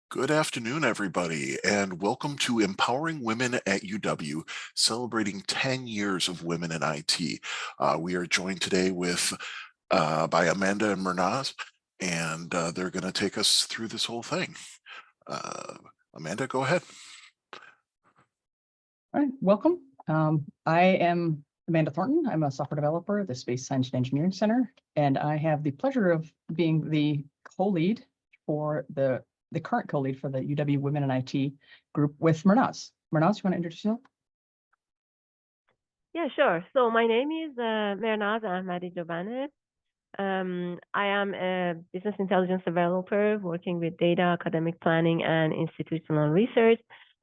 Good afternoon, everybody, and welcome to Empowering Women at UW, celebrating 10 years of women in IT. We are joined today by Amanda and Mernaz, and they're going to take us through this whole thing. Amanda, go ahead. All right, welcome. I am Amanda Thornton. I'm a software developer at the Space Science and Engineering Center, and I have the pleasure of being the co-lead for the current co-lead for the UW Women in IT group with Mernaz. Mernaz, you want to introduce yourself? Yeah, sure. So my name is Mernaz Ahmadi-Jobane. I am a business intelligence developer working with data, academic planning, and institutional research.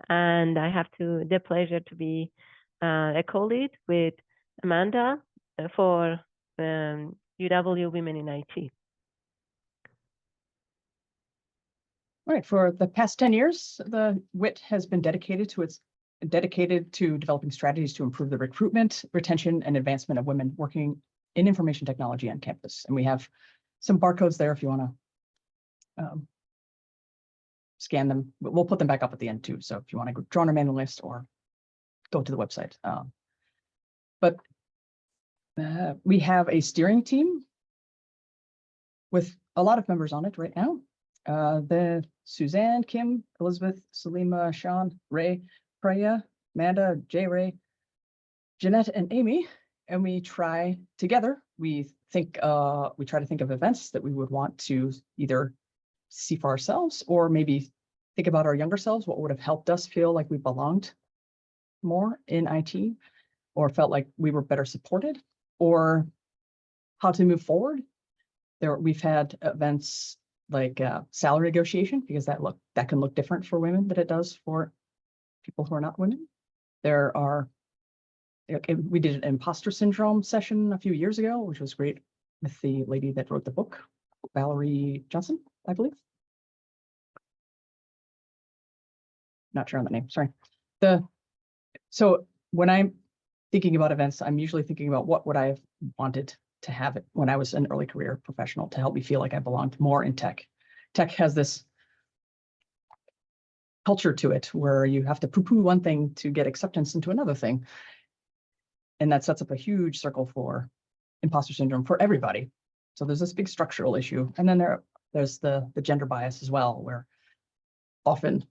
And I have the pleasure to be a co-lead with Amanda for UW Women in IT. All right, for the past 10 years, the WIT has been dedicated to developing strategies to improve the recruitment, retention, and advancement of women working in information technology on campus. And we have some barcodes there if you want to scan them. We'll put them back up at the end too. So if you want to draw on our mailing list or go to the website. But we have a steering team with a lot of members on it right now. The Suzanne, Kim, Elizabeth, Salima, Sean, Ray, Priya, Amanda, Jay Ray, Jeanette, and Amy. And we try together, we try to think of events that we would want to either see for ourselves or maybe think about our younger selves, what would have helped us feel like we belonged more in IT or felt like we were better supported, or how to move forward. We've had events like salary negotiation, because that can look different for women than it does for people who are not women. We did an imposter syndrome session a few years ago, which was great, with the lady that wrote the book, Valerie Johnson, I believe. Not sure on the name, sorry. So when I'm thinking about events, I'm usually thinking about what would I have wanted to have it when I was an early career professional to help me feel like I belonged more in tech. Tech has this culture to it where you have to poo-poo one thing to get acceptance into another thing. And that sets up a huge circle for imposter syndrome for everybody. So there's this big structural issue. And then there's the gender bias as well, where often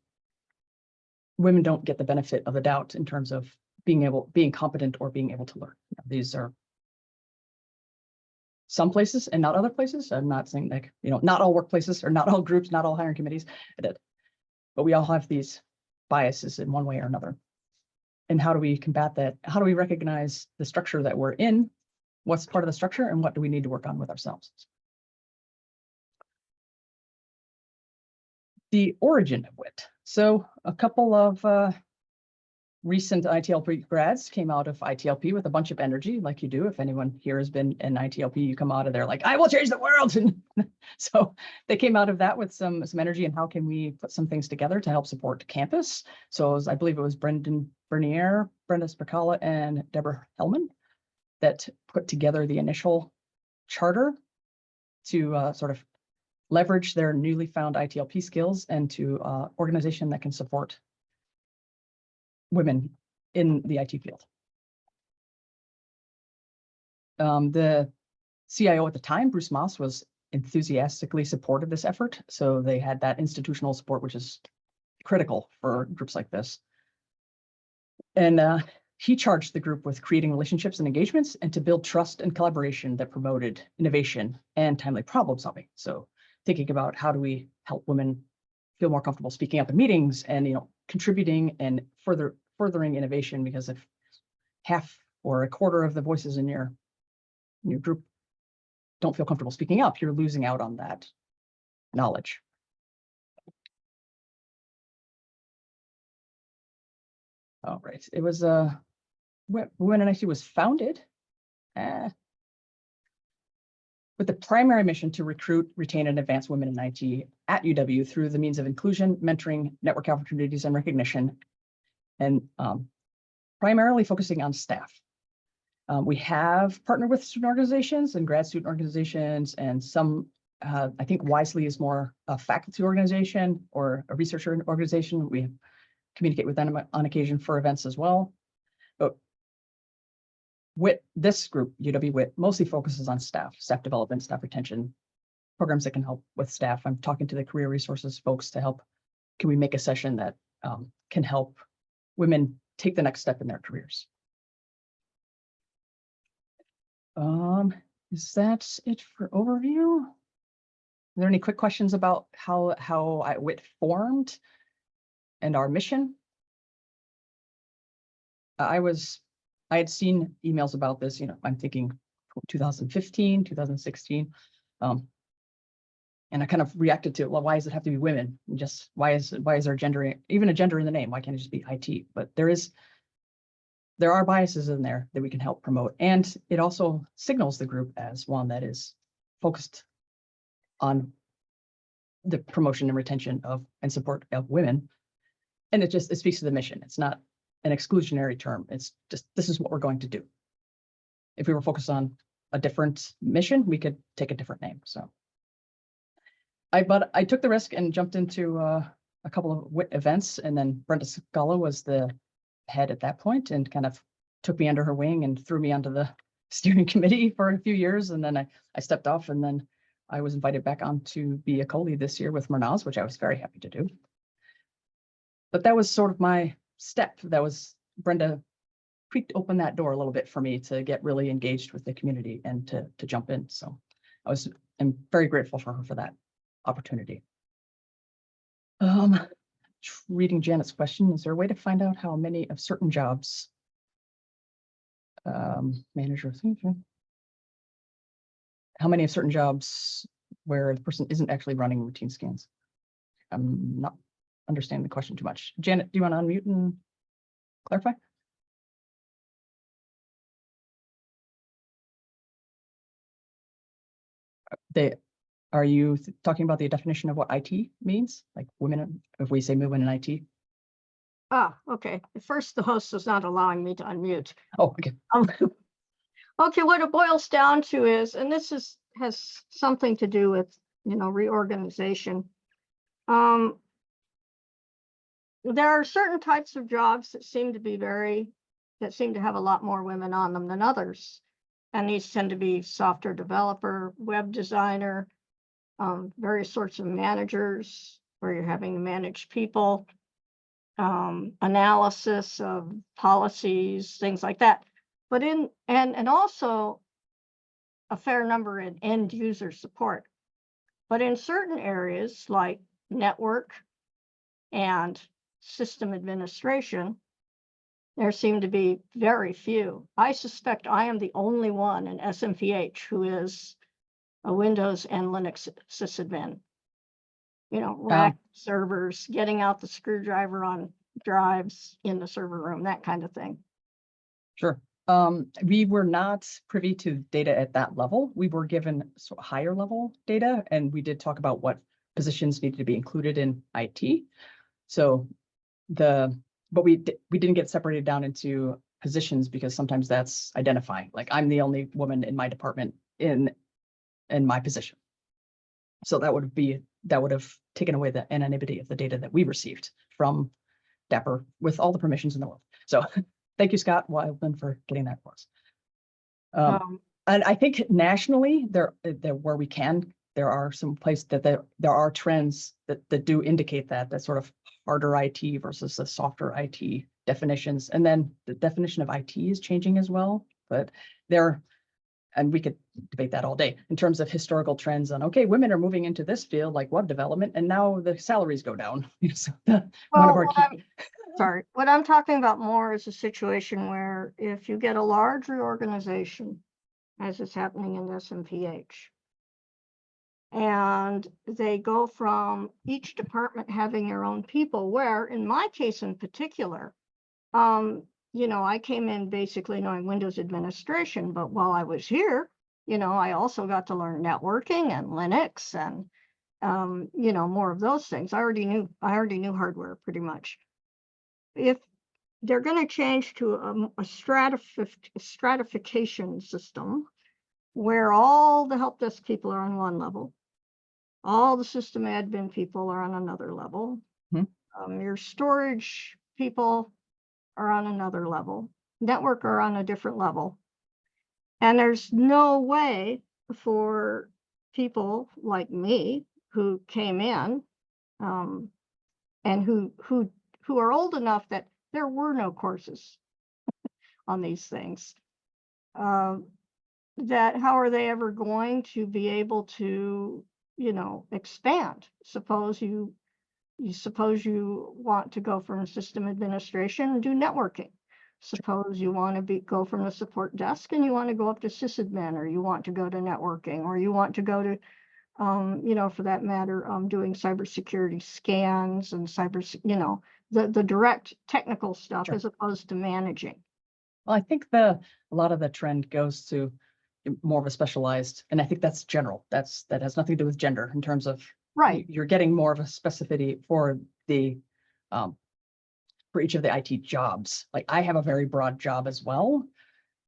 women don't get the benefit of the doubt in terms of being competent or being able to learn. These are some places and not other places. I'm not saying not all workplaces or not all groups, not all hiring committees, but we all have these biases in one way or another. And how do we combat that? How do we recognize the structure that we're in? What's part of the structure, and what do we need to work on with ourselves? The origin of WIT. So a couple of recent ITLP grads came out of ITLP with a bunch of energy, like you do. If anyone here has been in ITLP, you come out of there like, I will change the world. And so they came out of that with some energy, and how can we put some things together to help support campus? So I believe it was Brendan Bernier, Brenda Spicala, and Deborah Hellman that put together the initial charter to sort of leverage their newly found ITLP skills and to organization that can support women in the IT field. The CIO at the time, Bruce Moss, was enthusiastically supported this effort. So they had that institutional support, which is critical for groups like this. And he charged the group with creating relationships and engagements and to build trust and collaboration that promoted innovation and timely problem solving. So thinking about how do we help women feel more comfortable speaking up in meetings and contributing and furthering innovation, because if half or a quarter of the voices in your group don't feel comfortable speaking up, you're losing out on that knowledge. All right, it was Women in IT was founded with the primary mission to recruit, retain, and advance women in IT at UW through the means of inclusion, mentoring, network opportunities, and recognition, and primarily focusing on staff. We have partnered with student organizations and grad student organizations and some I think WISELI is more a faculty organization or a researcher organization. We communicate with them on occasion for events as well. But WIT, this group, UW-WIT, mostly focuses on staff development, staff retention, programs that can help with staff. I'm talking to the career resources folks to help. Can we make a session that can help women take the next step in their careers? Is that it for overview? Are there any quick questions about how WIT formed and our mission? I had seen emails about this, I'm thinking 2015, 2016. And I kind of reacted to, well, why does it have to be women? And just why is there gender, even a gender in the name? Why can't it just be IT? But there are biases in there that we can help promote. And it also signals the group as one that is focused on the promotion and retention of and support of women. And it speaks to the mission. It's not an exclusionary term. It's just, this is what we're going to do. If we were focused on a different mission, we could take a different name. So I took the risk and jumped into a couple of WIT events, and then Brenda Scala was the head at that point and kind of took me under her wing and threw me onto the steering committee for a few years. And then I stepped off, and then I was invited back on to be a co-lead this year with Mernaz, which I was very happy to do. But that was sort of my step. That was Brenda creaked open that door a little bit for me to get really engaged with the community and to jump in. So I'm very grateful for her for that opportunity. Reading Janet's question, is there a way to find out how many of certain jobs manager, how many of certain jobs where the person isn't actually running routine scans? I'm not understanding the question too much. Janet, do you want to unmute and clarify? Are you talking about the definition of what IT means? Like women, if we say women in IT? Ah, okay. At first, the host was not allowing me to unmute. Oh, okay. Okay, what it boils down to is, and this has something to do with, reorganization. There are certain types of jobs that seem to have a lot more women on them than others. And these tend to be software developer, web designer, various sorts of managers where you're having to manage people, analysis of policies, things like that. But and also a fair number in end user support. But in certain areas like network and system administration, there seem to be very few. I suspect I am the only one in SMPH who is a Windows and Linux sysadmin. Rack servers, getting out the screwdriver on drives in the server room, that kind of thing. Sure. We were not privy to data at that level. We were given higher level data, and we did talk about what positions needed to be included in IT. So but we didn't get separated down into positions because sometimes that's identifying. Like I'm the only woman in my department in my position. So that would have taken away the anonymity of the data that we received from Dapper with all the permissions in the world. So thank you, Scott Wildman, for getting that for us. And I think nationally, where we can, there are some places that there are trends that do indicate that sort of harder IT versus the softer IT definitions. And then the definition of IT is changing as well. But and we could debate that all day in terms of historical trends on, okay, women are moving into this field like web development, and now the salaries go down. So Sorry, what I'm talking about more is a situation where if you get a large reorganization, as is happening in SMPH, and they go from each department having their own people, where in my case in particular, I came in basically knowing Windows administration, but while I was here, I also got to learn networking and Linux and, more of those things. I already knew hardware pretty much. If they're going to change to a stratification system where all the help desk people are on one level All the system admin people are on another level. Your storage people are on another level. Network are on a different level. And there's no way for people like me who came in and who are old enough that there were no courses on these things, that how are they ever going to be able to, expand? Suppose you want to go from system administration and do networking. Suppose you want to go from the support desk and you want to go up to sysadmin, or you want to go to networking, or you want to go to, for that matter, doing cybersecurity scans and the direct technical stuff, Sure. as opposed to managing. Well, I think a lot of the trend goes to more of a specialized, and I think that's general. That has nothing to do with gender in terms of Right. You're getting more of a specificity for the for each of the IT jobs. Like I have a very broad job as well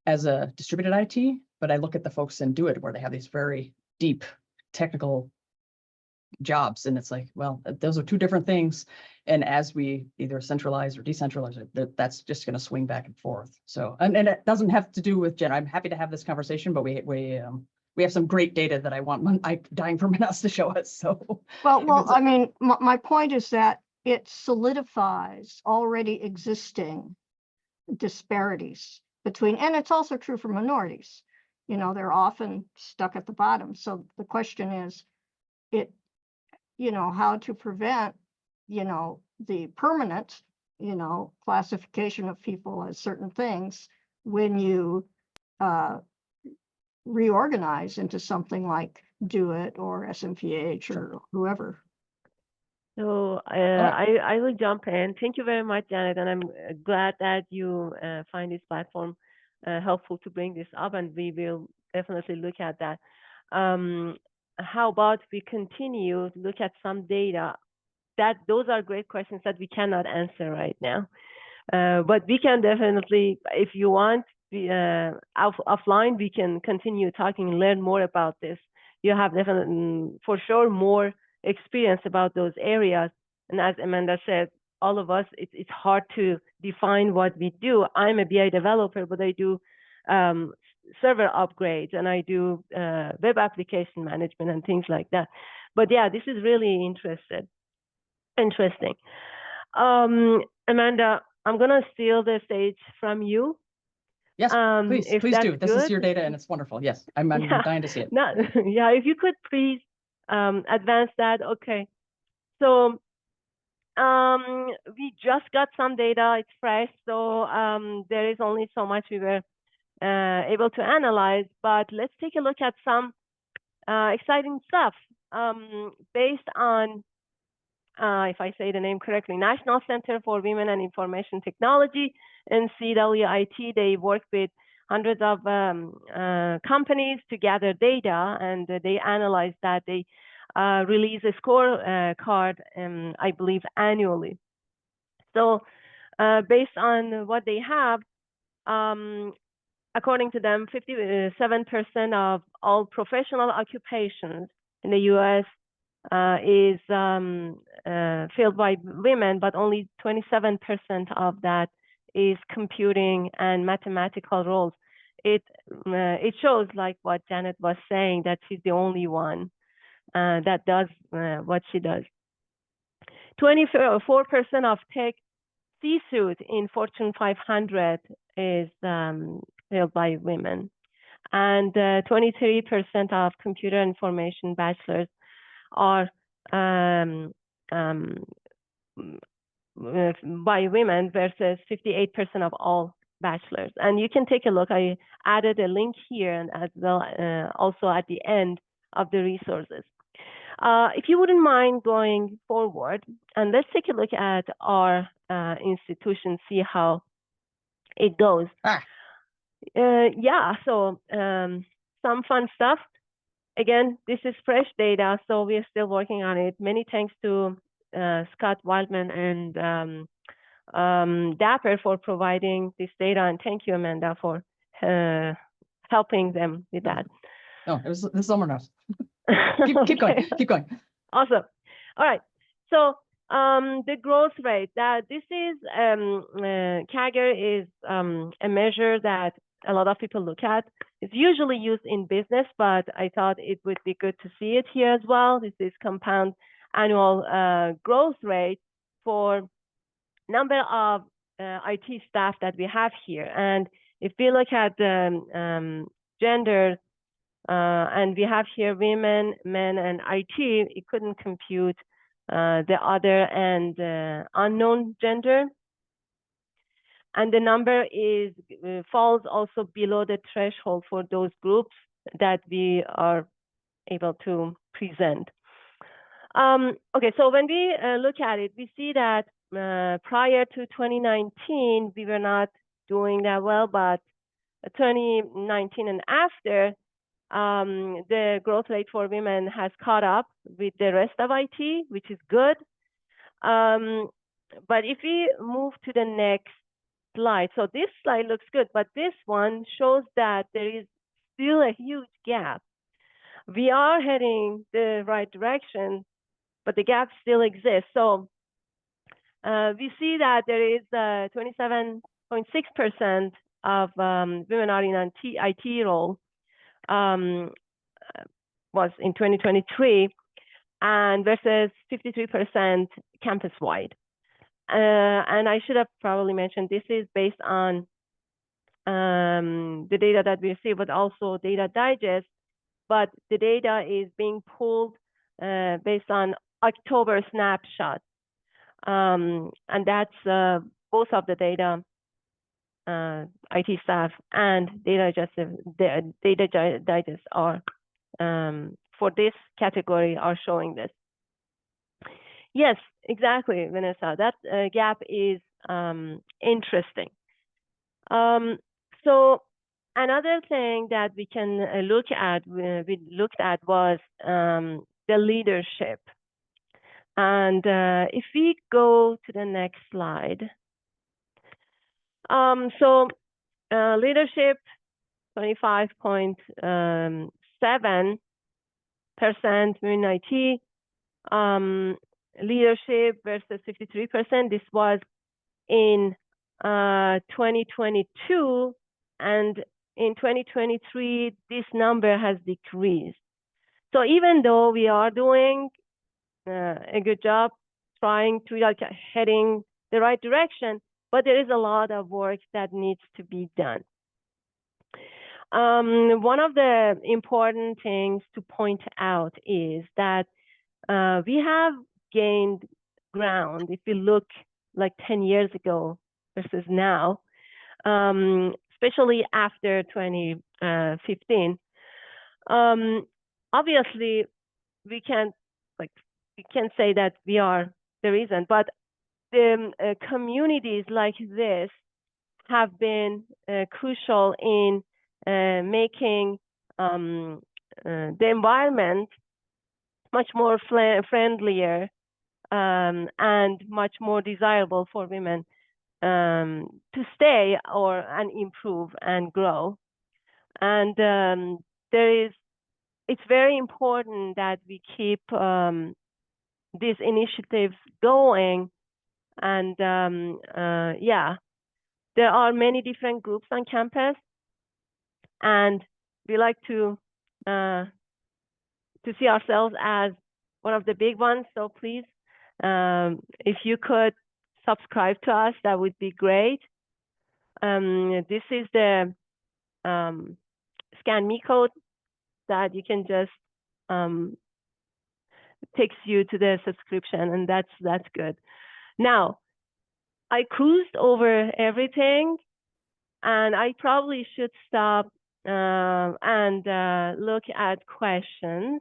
as a distributed IT, but I look at the folks in Do It where they have these very deep technical jobs, and it's like, well, those are two different things. And as we either centralize or decentralize it, that's just going to swing back and forth. So, and it doesn't have to do with gender. I'm happy to have this conversation, but we have some great data that I'm dying for Manas to show us. So, well, I mean, my point is that it solidifies already existing disparities between, and it's also true for minorities. They're often stuck at the bottom. So the question is, how to prevent, the permanent, classification of people as certain things when you reorganize into something like Do It or SMPH or whoever. So I will jump in. Thank you very much, Janet, and I'm glad that you find this platform helpful to bring this up, and we will definitely look at that. How about we continue to look at some data? Those are great questions that we cannot answer right now, but we can definitely, if you want, offline we can continue talking and learn more about this. You have definitely, for sure, more experience about those areas, and as Amanda said, all of us, it's hard to define what we do. I'm a BI developer, but I do server upgrades and I do web application management and things like that. But yeah, this is really interesting. Amanda, I'm gonna steal the stage from you. Yes, please do. This is your data and it's wonderful. Yes, I'm dying to see it. Yeah, if you could please advance that. Okay, so we just got some data. It's fresh, so there is only so much we were able to analyze. But let's take a look at some exciting stuff based on, if I say the name correctly, National Center for Women and Information Technology, NCWIT. They work with hundreds of companies to gather data, and they analyze that. They release a scorecard, I believe, annually. So based on what they have, according to them, 57% of all professional occupations in the U.S. Is filled by women, but only 27% of that is computing and mathematical roles. It shows, like what Janet was saying, that she's the only one that does what she does. 24% of tech C-suite in Fortune 500 is filled by women, and 23% of computer information bachelors are by women versus 58% of all bachelors. And you can take a look. I added a link here and as well also at the end of the resources. If you wouldn't mind going forward, and let's take a look at our institution, see how it goes. Yeah, so some fun stuff. Again, this is fresh data, so we are still working on it. Many thanks to Scott Wildman and Dapper for providing this data, and thank you, Amanda, for helping them with that. No, this is almost keep going. Awesome. All right. So the growth rate, that this is CAGR is a measure that a lot of people look at. It's usually used in business, but I thought it would be good to see it here as well. This is compound annual growth rate for number of IT staff that we have here. And if we look at the gender, and we have here women, men, and IT, it couldn't compute the other and unknown gender. And the number is falls also below the threshold for those groups that we are able to present. Okay, so when we look at it, we see that prior to 2019, we were not doing that well, but 2019 and after, the growth rate for women has caught up with the rest of IT, which is good. But if we move to the next slide, so this slide looks good, but this one shows that there is still a huge gap. We are heading the right direction, but the gap still exists. So we see that there is 27.6% of women are in IT role was in 2023, and versus 53% campus-wide. And I should have probably mentioned this is based on the data that we receive, but also data digest. But the data is being pulled based on October snapshot. And that's both of the data, IT staff and data digest are for this category are showing this. Yes, exactly, Vanessa. That gap is interesting. So another thing that we can look at, we looked at was the leadership. And if we go to the next slide. So leadership, 25.7% in IT. Leadership versus 53%. This was in 2022, and in 2023, this number has decreased. So even though we are doing a good job trying to heading the right direction, but there is a lot of work that needs to be done. One of the important things to point out is that we have gained ground if we look like 10 years ago versus now, especially after 2015. Obviously, we can't say that we are the reason, but the communities like this have been crucial in making the environment much more friendlier and much more desirable for women to stay and improve and grow. And it's very important that we keep these initiatives going. And yeah, there are many different groups on campus, and we like to see ourselves as one of the big ones. So please, if you could subscribe to us, that would be great. This is the Scan Me code that you can just takes you to the subscription, and that's good. Now, I cruised over everything, and I probably should stop and look at questions.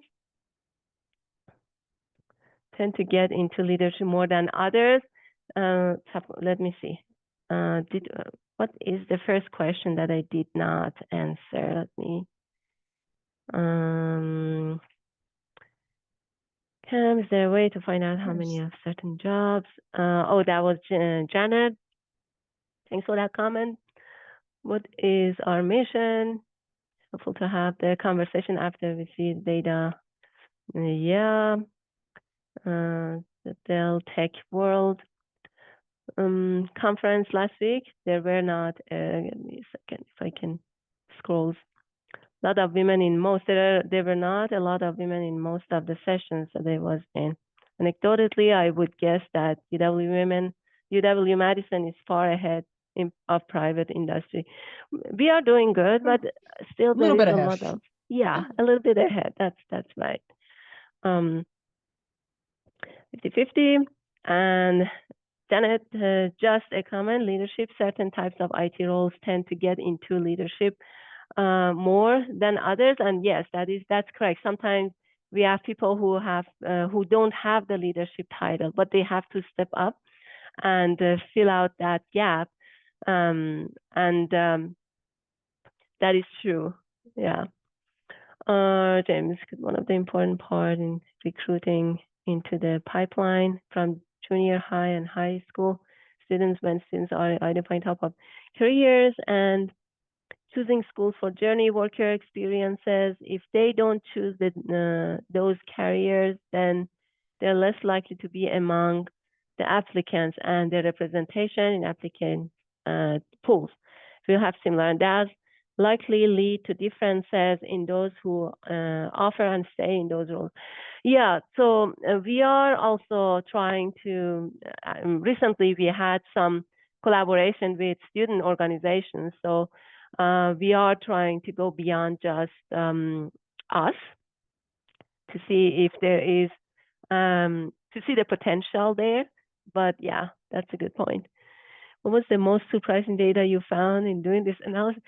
Tend to get into leadership more than others. Let me see. What is the first question that I did not answer? Let me. Cam, is there a way to find out how many of certain jobs? Oh, that was Janet. Thanks for that comment. What is our mission? Helpful to have the conversation after we see the data. Yeah. the Dell Tech World conference last week. There were not, give me a second if I can scroll. A lot of women in most, there were not a lot of women in most of the sessions that I was in. Anecdotally, I would guess that UW-Madison is far ahead of private industry. We are doing good, but still there is a lot of, a little bit ahead. That's right. 50-50. And Janet, just a comment, leadership, certain types of IT roles tend to get into leadership more than others. And yes, that's correct. Sometimes we have people who don't have the leadership title, but they have to step up and fill out that gap. That is true. Yeah. James, one of the important part in recruiting into the pipeline from junior high and high school students, when students are identifying top of careers and choosing schools for journey worker experiences. If they don't choose those careers, then they're less likely to be among the applicants, and their representation in applicant pools will have similar, and that's likely lead to differences in those who offer and stay in those roles. Yeah, so we are also trying to, recently we had some collaboration with student organizations. So we are trying to go beyond just us to see if there is, to see the potential there. But yeah, that's a good point. What was the most surprising data you found in doing this analysis?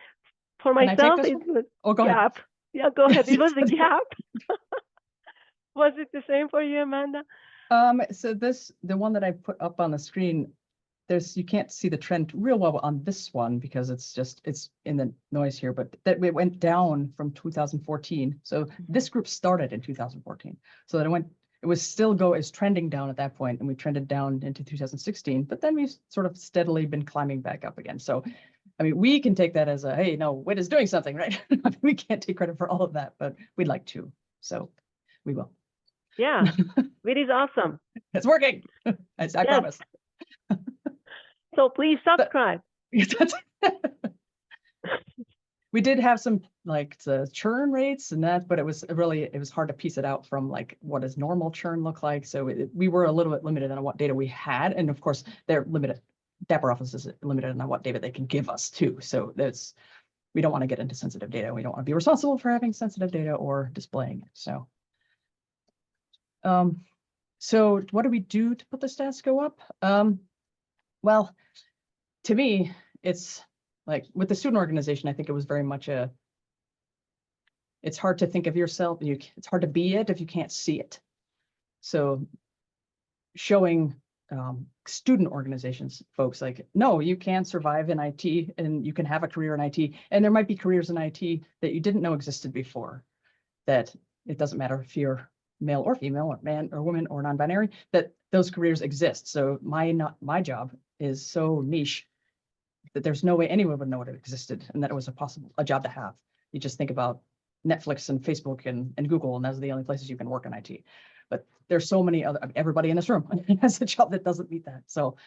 For myself, it was gap. Yeah, go ahead. It was a gap. Was it the same for you, Amanda? So the one that I put up on the screen, you can't see the trend real well on this one because it's in the noise here, but that it went down from 2014. So this group started in 2014. So that it was trending down at that point, and we trended down into 2016, but then we've sort of steadily been climbing back up again. So, I mean, we can take that as a, hey, no, WIT is doing something, right? We can't take credit for all of that, but we'd like to, so we will. Yeah, WIT is awesome. It's working. I promise. So please subscribe. We did have some like the churn rates and that, but it was hard to piece it out from like what does normal churn look like. So we were a little bit limited on what data we had, and of course they're limited. Dapper Office is limited on what data they can give us too. So we don't want to get into sensitive data. We don't want to be responsible for having sensitive data or displaying it. So, so what do we do to put the stats go up? Well, to me, it's like with the student organization, I think it was very much it's hard to think of yourself. It's hard to be it if you can't see it. So showing student organizations, folks, like, no, you can survive in IT and you can have a career in IT. And there might be careers in IT that you didn't know existed before, that it doesn't matter if you're male or female or man or woman or non-binary, that those careers exist. So my job is so niche that there's no way anyone would know it existed and that it was a job to have. You just think about Netflix and Facebook and Google, and those are the only places you can work in IT. But there's so many everybody in this room has a job that doesn't meet that. So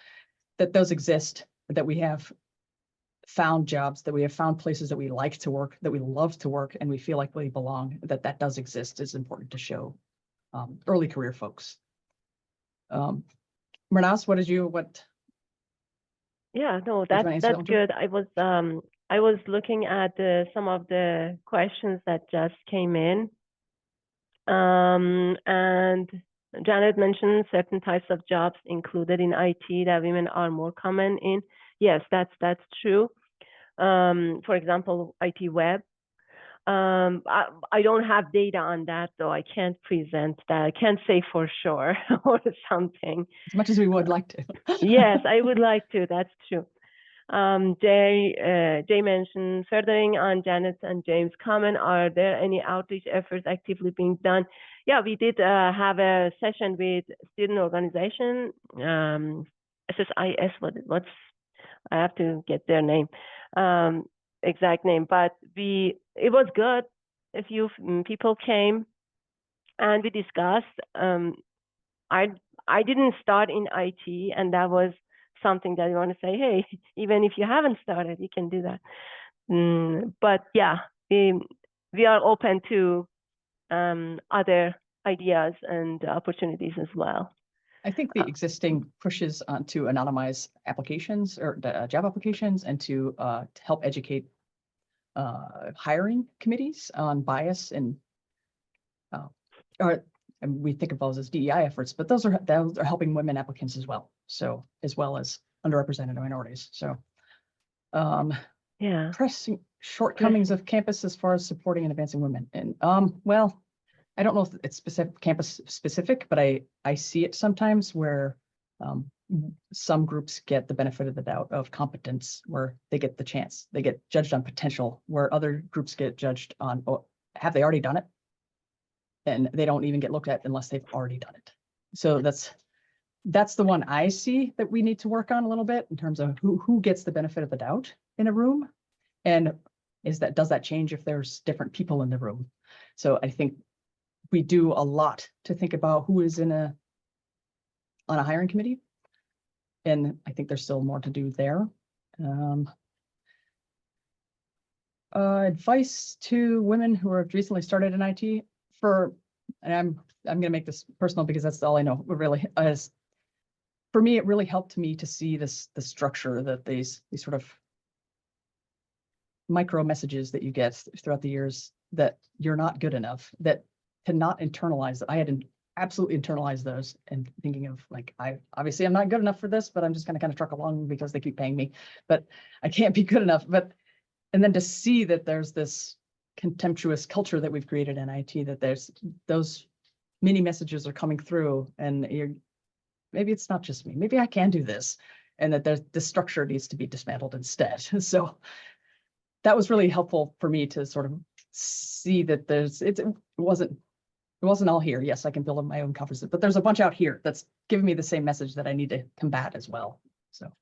that those exist, that we have found jobs, that we have found places that we like to work, that we love to work, and we feel like we belong, that does exist is important to show early career folks. Mernaz, Yeah, no, that's good. I was looking at some of the questions that just came in. And Janet mentioned certain types of jobs included in IT that women are more common in. Yes, that's true. For example, IT web. I don't have data on that, though. I can't present that. I can't say for sure or something. As much as we would like to. Yes, I would like to. That's true. Jay mentioned, furthering on Janet and James' comment, are there any outreach efforts actively being done? Yeah, we did have a session with student organization, SSIS, I have to get their name, exact name, but it was good. A few people came and we discussed I didn't start in IT, and that was something that I want to say, hey, even if you haven't started, you can do that. But yeah, we are open to other ideas and opportunities as well. I think the existing pushes to anonymize applications or job applications and to help educate hiring committees on bias and we think of those as DEI efforts, but those are helping women applicants as well. So as well as underrepresented minorities. So yeah, pressing shortcomings of campus as far as supporting and advancing women. And well, I don't know if it's campus specific, but I see it sometimes where some groups get the benefit of the doubt of competence, where they get the chance, they get judged on potential, where other groups get judged on, oh, have they already done it? And they don't even get looked at unless they've already done it. So that's the one I see that we need to work on a little bit in terms of who gets the benefit of the doubt in a room, and does that change if there's different people in the room? So I think we do a lot to think about who is on a hiring committee, and I think there's still more to do there. Advice to women who have recently started in IT and I'm going to make this personal because that's all I know. Really, for me, it really helped me to see the structure that these sort of micro messages that you get throughout the years that you're not good enough, that to not internalize that. I had absolutely internalized those and thinking of like, obviously I'm not good enough for this, but I'm just going to kind of truck along because they keep paying me, but I can't be good enough. And then to see that there's this contemptuous culture that we've created in IT, that there's those mini messages are coming through and maybe it's not just me, maybe I can do this, and that the structure needs to be dismantled instead. So that was really helpful for me to sort of see that it wasn't all here. Yes, I can build up my own confidence, but there's a bunch out here that's giving me the same message that I need to combat as well. So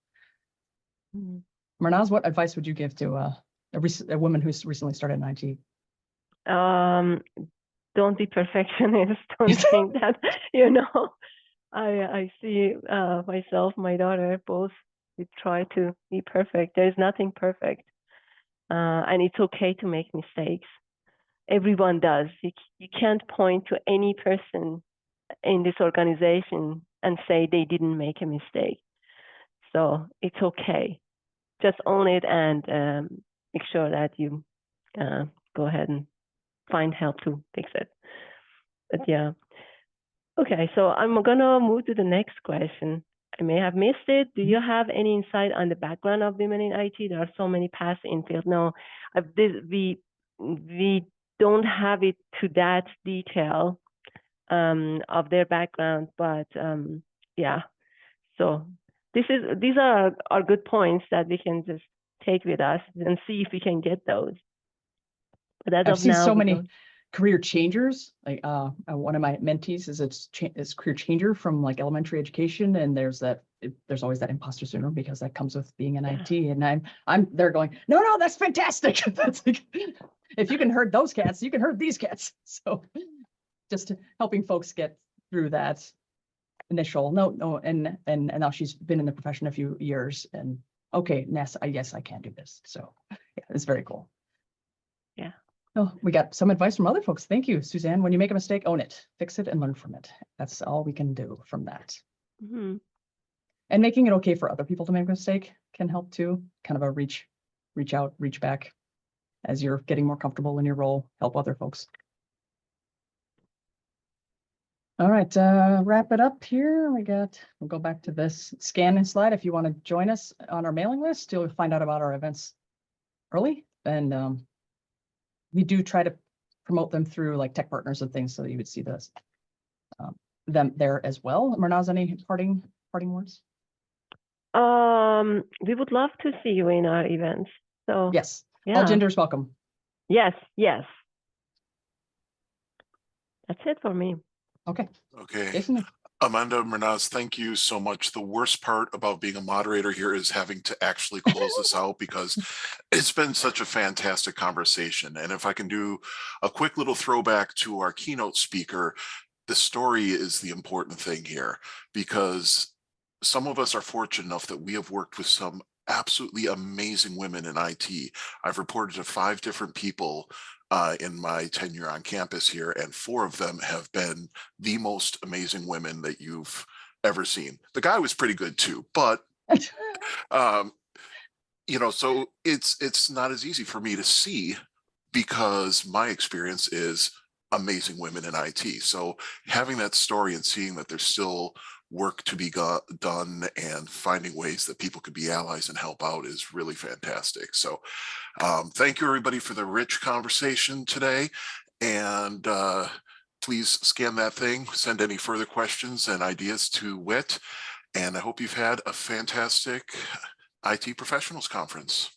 Marnaz, what advice would you give to a woman who's recently started in IT? Don't be perfectionist. Don't think that, I see myself, my daughter, both we try to be perfect. There's nothing perfect. And it's okay to make mistakes. Everyone does. You can't point to any person in this organization and say they didn't make a mistake. So it's okay. Just own it and make sure that you go ahead and find help to fix it. But yeah. Okay, so I'm gonna move to the next question. I may have missed it. Do you have any insight on the background of women in IT? There are so many paths in field. No, we don't have it to that detail of their background, but yeah. So these are good points that we can just take with us and see if we can get those. But as I've seen so many career changers. Like one of my mentees is career changer from like elementary education, and there's always that imposter syndrome because that comes with being in IT. And I'm there going, no, that's fantastic. That's like, if you can herd those cats, you can herd these cats. So just helping folks get through that initial no, and now she's been in the profession a few years, and okay, yes, I can do this. So yeah, it's very cool. Yeah. Oh, we got some advice from other folks. Thank you, Suzanne. When you make a mistake, own it, fix it, and learn from it. That's all we can do from that. Mm-hmm. And making it okay for other people to make a mistake can help too. Kind of a reach out, reach back as you're getting more comfortable in your role, help other folks. All right, wrap it up here. We'll go back to this scanning slide. If you want to join us on our mailing list, you'll find out about our events early. And we do try to promote them through like tech partners and things, so that you would see this them there as well. Marnaz, any parting words? We would love to see you in our events. So yes, yeah. All genders welcome. Yes. That's it for me. Okay. Okay. Amanda, Marnaz, thank you so much. The worst part about being a moderator here is having to actually close this out, because it's been such a fantastic conversation. And if I can do a quick little throwback to our keynote speaker, the story is the important thing here, because some of us are fortunate enough that we have worked with some absolutely amazing women in IT. I've reported to 5 different people in my tenure on campus here, and 4 of them have been the most amazing women that you've ever seen. The guy was pretty good too, but um, so it's not as easy for me to see, because my experience is amazing women in IT. So having that story and seeing that there's still work to be done and finding ways that people could be allies and help out is really fantastic. So thank you everybody for the rich conversation today. And please scan that thing, send any further questions and ideas to WIT. And I hope you've had a fantastic IT Professionals Conference.